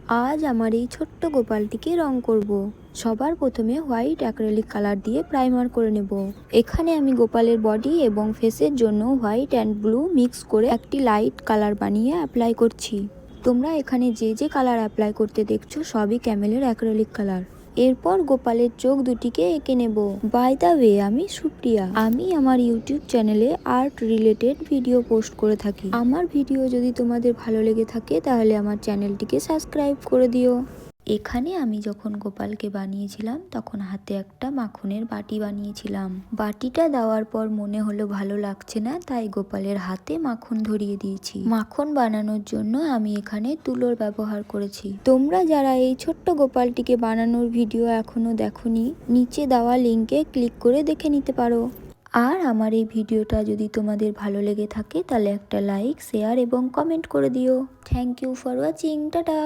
আজ আমার এই ছোট্ট গোপালটিকে রং করব। সবার প্রথমে হোয়াইট অ্যাক্রিলিক কালার দিয়ে প্রাইমার করে নেব। এখানে আমি গোপালের বডি এবং ফেসের জন্য হোয়াইট অ্যান্ড ব্লু মিক্স করে একটি লাইট কালার বানিয়ে অ্যাপ্লাই করছি। তোমরা এখানে যে যে কালার অ্যাপ্লাই করতে দেখছো সবই ক্যামেলের অ্যাক্রিলিক কালার। এরপর গোপালের চোখ দুটিকে এঁকে নেব। বাই দ্য ওয়ে, আমি সুপ্রিয়া। আমি আমার ইউটিউব চ্যানেলে আর্ট রিলেটেড ভিডিও পোস্ট করে থাকি। আমার ভিডিও যদি তোমাদের ভালো লেগে থাকে তাহলে আমার চ্যানেলটিকে সাবস্ক্রাইব করে দিও। এখানে আমি যখন গোপালকে বানিয়েছিলাম তখন হাতে একটা মাখনের বাটি বানিয়েছিলাম। বাটিটা দেওয়ার পর মনে হলো ভালো লাগছে না, তাই গোপালের হাতে মাখন ধরিয়ে দিয়েছি। মাখন বানানোর জন্য আমি এখানে তুলোর ব্যবহার করেছি। তোমরা যারা এই ছোট্ট গোপালটিকে বানানোর ভিডিও এখনো দেখোনি, নিচে দেওয়া লিঙ্কে ক্লিক করে দেখে নিতে পারো। আর আমার এই ভিডিওটা যদি তোমাদের ভালো লেগে থাকে তাহলে একটা লাইক, শেয়ার এবং কমেন্ট করে দিও। Thank you for watching. Tata.